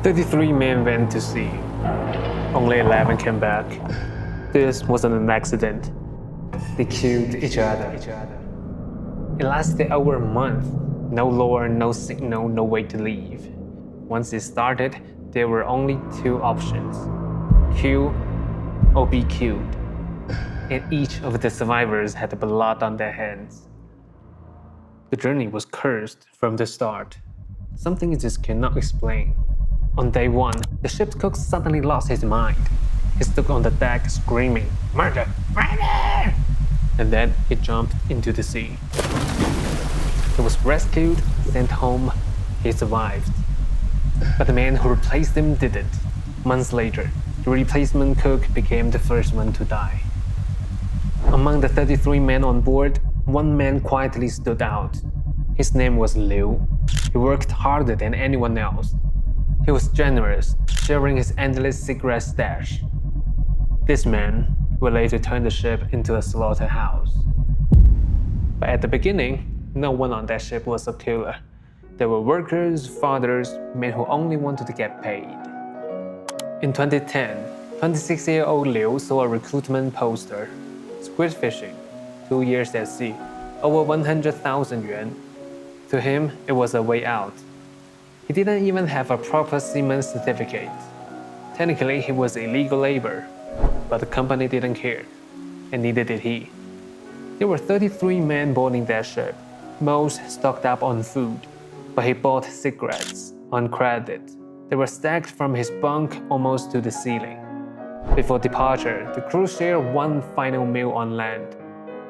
33 men went to sea. Only 11 came back. This wasn't an accident. They killed each other. It lasted over a month. No lure, no signal, no way to leave. Once it started, there were only two options: kill or be killed. And each of the survivors had blood on their hands. The journey was cursed from the start. Something I just cannot explain. On day one, the ship's cook suddenly lost his mind. He stood on the deck screaming, "Murder! Murder!" And then he jumped into the sea. He was rescued, sent home. He survived. But the man who replaced him didn't. Months later, the replacement cook became the first one to die. Among the 33 men on board, one man quietly stood out. His name was Liu. He worked harder than anyone else. He was generous, sharing his endless cigarette stash. This man would later turn the ship into a slaughterhouse. But at the beginning, no one on that ship was a killer. There were workers, fathers, men who only wanted to get paid. In 2010, 26-year-old Liu saw a recruitment poster. Squid fishing, 2 years at sea, over 100,000 yuan. To him, it was a way out. He didn't even have a proper seaman's certificate. Technically, he was illegal labor, but the company didn't care, and neither did he. There were 33 men boarding that ship, most stocked up on food, but he bought cigarettes on credit. They were stacked from his bunk almost to the ceiling. Before departure, the crew shared one final meal on land.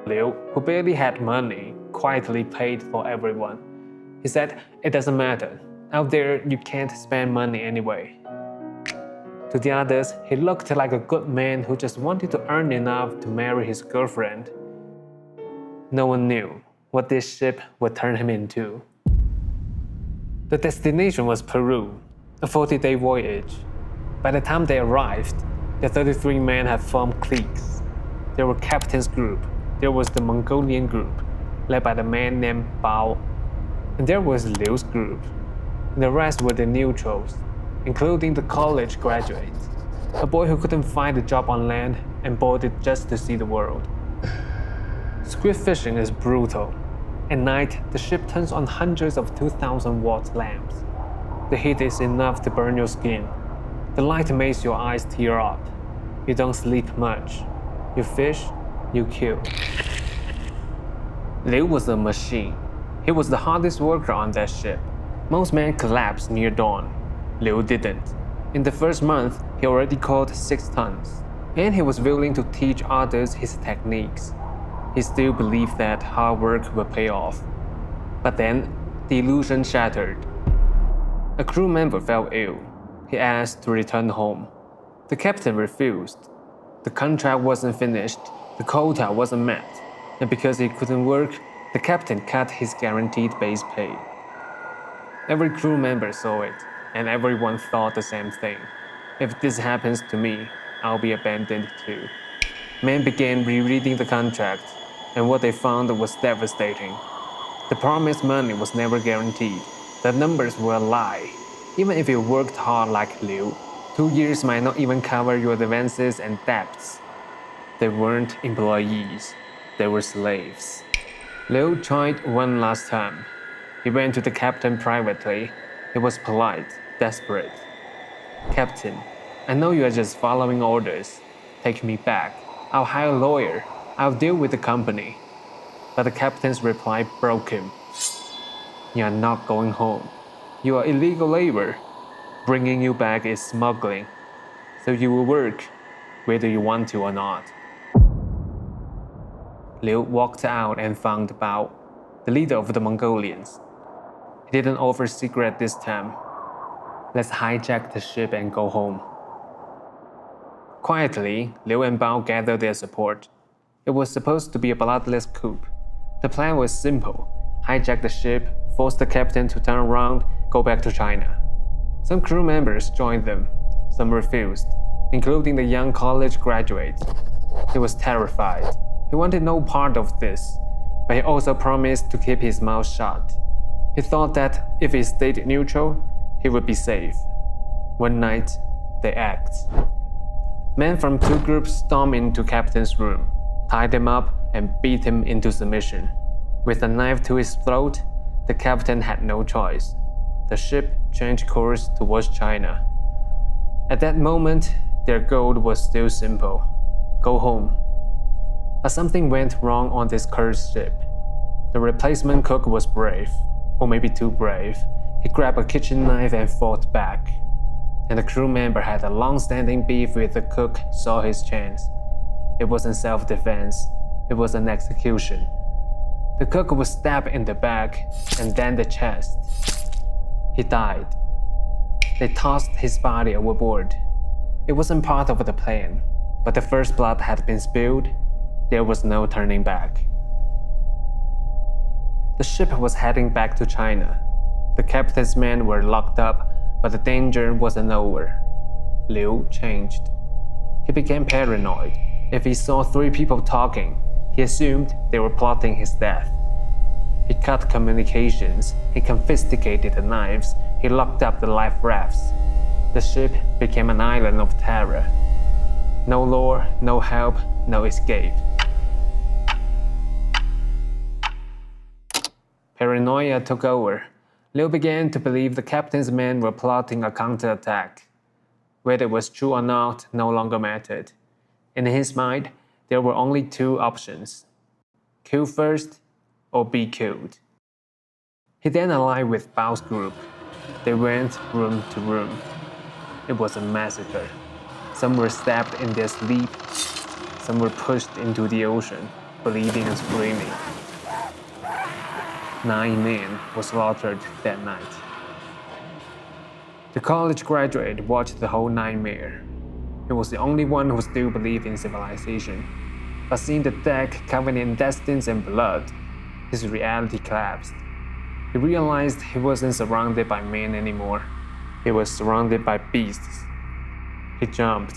Liu, who barely had money, quietly paid for everyone. He said, "It doesn't matter. Out there, you can't spend money anyway." To the others, he looked like a good man who just wanted to earn enough to marry his girlfriend. No one knew what this ship would turn him into. The destination was Peru, a 40-day voyage. By the time they arrived, the 33 men had formed cliques. There were captain's group, there was the Mongolian group, led by the man named Bao, and there was Liu's group. The rest were the neutrals, including the college graduates, a boy who couldn't find a job on land and boarded just to see the world. Squid fishing is brutal. At night, the ship turns on hundreds of 2,000-watt lamps. The heat is enough to burn your skin. The light makes your eyes tear up. You don't sleep much. You fish, you kill. Liu was a machine. He was the hardest worker on that ship. Most men collapsed near dawn. Liu didn't. In the first month, he already caught 6 tons, and he was willing to teach others his techniques. He still believed that hard work would pay off. But then, the illusion shattered. A crew member fell ill. He asked to return home. The captain refused. The contract wasn't finished, the quota wasn't met, and because he couldn't work, the captain cut his guaranteed base pay. Every crew member saw it, and everyone thought the same thing. If this happens to me, I'll be abandoned too. Men began rereading the contract, and what they found was devastating. The promised money was never guaranteed. The numbers were a lie. Even if you worked hard like Liu, 2 years might not even cover your advances and debts. They weren't employees, they were slaves. Liu tried one last time. He went to the captain privately. He was polite, desperate. "Captain, I know you are just following orders. Take me back. I'll hire a lawyer. I'll deal with the company." But the captain's reply broke him. "You are not going home. You are illegal labor. Bringing you back is smuggling. So you will work, whether you want to or not." Liu walked out and found Bao, the leader of the Mongolians. He didn't offer cigarette this time. "Let's hijack the ship and go home." Quietly, Liu and Bao gathered their support. It was supposed to be a bloodless coup. The plan was simple: hijack the ship, force the captain to turn around, go back to China. Some crew members joined them. Some refused, including the young college graduate. He was terrified. He wanted no part of this, but he also promised to keep his mouth shut. He thought that if he stayed neutral, he would be safe. One night, they act. Men from two groups storm into Captain's room, tied him up, and beat him into submission. With a knife to his throat, the captain had no choice. The ship changed course towards China. At that moment, their goal was still simple: go home. But something went wrong on this cursed ship. The replacement cook was brave, or maybe too brave. He grabbed a kitchen knife and fought back. And the crew member had a long-standing beef with the cook saw his chance. It wasn't self-defense, it was an execution. The cook was stabbed in the back and then the chest. He died. They tossed his body overboard. It wasn't part of the plan, but the first blood had been spilled. There was no turning back. The ship was heading back to China. The captain's men were locked up, but the danger wasn't over. Liu changed. He became paranoid. If he saw three people talking, he assumed they were plotting his death. He cut communications, he confiscated the knives, he locked up the life rafts. The ship became an island of terror. No lore, no help, no escape. Paranoia took over. Liu began to believe the captain's men were plotting a counterattack. Whether it was true or not no longer mattered. In his mind, there were only two options: kill first or be killed. He then allied with Bao's group. They went room to room. It was a massacre. Some were stabbed in their sleep. Some were pushed into the ocean, bleeding and screaming. 9 men were slaughtered that night. The college graduate watched the whole nightmare. He was the only one who still believed in civilization. But seeing the deck covered in intestines and blood, his reality collapsed. He realized he wasn't surrounded by men anymore. He was surrounded by beasts. He jumped.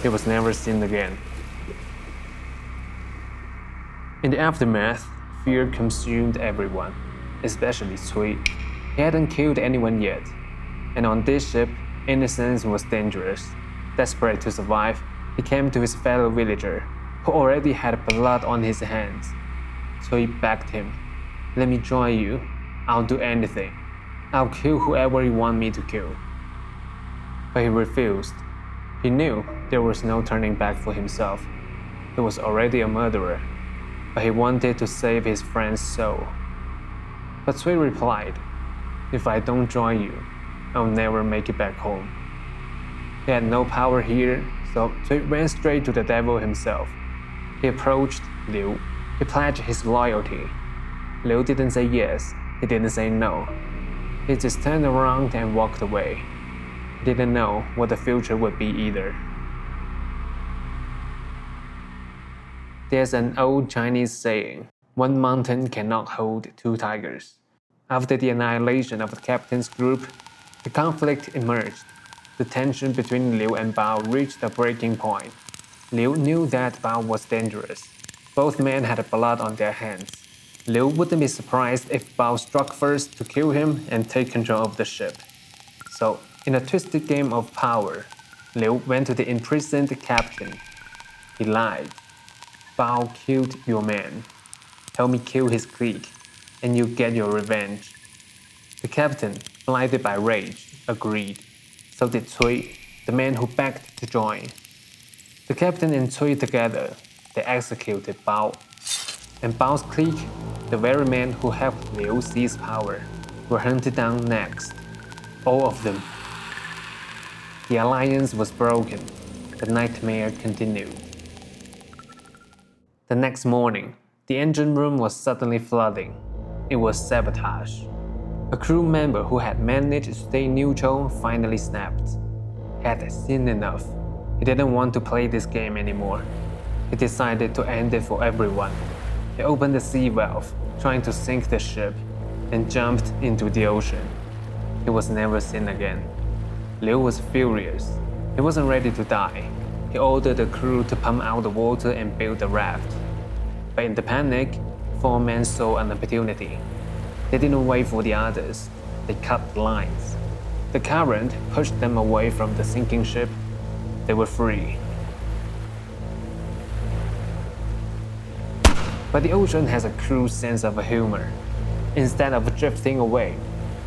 He was never seen again. In the aftermath, fear consumed everyone, especially Cui. He hadn't killed anyone yet, and on this ship, innocence was dangerous. Desperate to survive, he came to his fellow villager, who already had blood on his hands. Cui begged him, "Let me join you. I'll do anything. I'll kill whoever you want me to kill." But he refused. He knew there was no turning back for himself. He was already a murderer, but he wanted to save his friend's soul. But Cui replied, "If I don't join you, I'll never make it back home." He had no power here, so Cui went straight to the devil himself. He approached Liu. He pledged his loyalty. Liu didn't say yes, he didn't say no. He just turned around and walked away. He didn't know what the future would be either. There's an old Chinese saying, "One mountain cannot hold two tigers." After the annihilation of the captain's group, the conflict emerged. The tension between Liu and Bao reached a breaking point. Liu knew that Bao was dangerous. Both men had blood on their hands. Liu wouldn't be surprised if Bao struck first to kill him and take control of the ship. So, in a twisted game of power, Liu went to the imprisoned captain. He lied. "Bao killed your man. Help me kill his clique, and you get your revenge." The captain, blinded by rage, agreed. So did Cui, the man who begged to join. The captain and Cui together, they executed Bao. And Bao's clique, the very men who helped Liu seize power, were hunted down next. All of them. The alliance was broken. The nightmare continued. The next morning, the engine room was suddenly flooding. It was sabotage. A crew member who had managed to stay neutral finally snapped. He had seen enough. He didn't want to play this game anymore. He decided to end it for everyone. He opened the sea valve, trying to sink the ship, and jumped into the ocean. He was never seen again. Liu was furious. He wasn't ready to die. He ordered the crew to pump out the water and build a raft. But in the panic, 4 men saw an opportunity. They didn't wait for the others. They cut lines. The current pushed them away from the sinking ship. They were free. But the ocean has a cruel sense of humor. Instead of drifting away,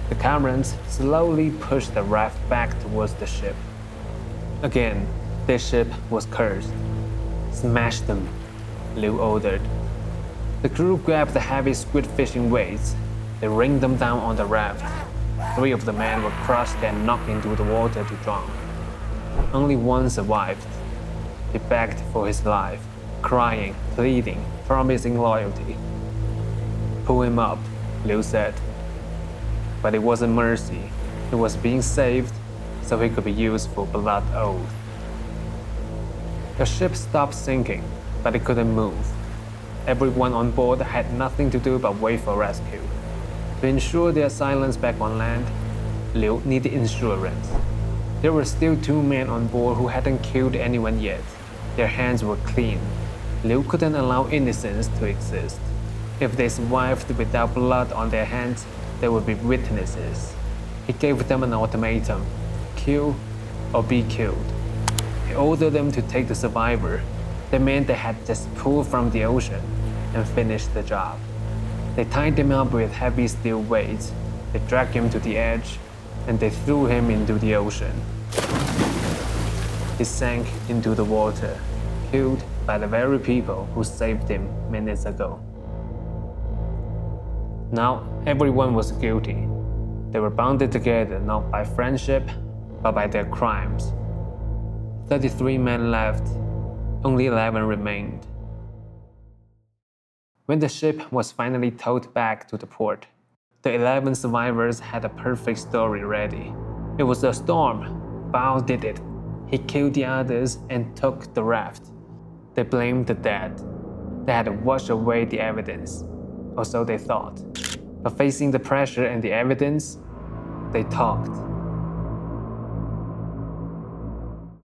the currents slowly pushed the raft back towards the ship. Again, this ship was cursed. Smash them, Liu ordered. The crew grabbed the heavy squid fishing weights. They rained them down on the raft. 3 of the men were crushed and knocked into the water to drown. Only one survived. He begged for his life, crying, pleading, promising loyalty. Pull him up, Liu said. But it wasn't mercy. He was being saved so he could be used for blood oath. The ship stopped sinking, but it couldn't move. Everyone on board had nothing to do but wait for rescue. To ensure their silence back on land, Liu needed insurance. There were still 2 men on board who hadn't killed anyone yet. Their hands were clean. Liu couldn't allow innocence to exist. If they survived without blood on their hands, there would be witnesses. He gave them an ultimatum: kill or be killed. He ordered them to take the survivor, the man they had just pulled from the ocean, and finish the job. They tied him up with heavy steel weights. They dragged him to the edge, and they threw him into the ocean. He sank into the water, killed by the very people who saved him minutes ago. Now, everyone was guilty. They were bounded together not by friendship, but by their crimes. 33 men left, only 11 remained. When the ship was finally towed back to the port, the 11 survivors had a perfect story ready. It was a storm. Bao did it. He killed the others and took the raft. They blamed the dead. They had washed away the evidence, or so they thought. But facing the pressure and the evidence, they talked.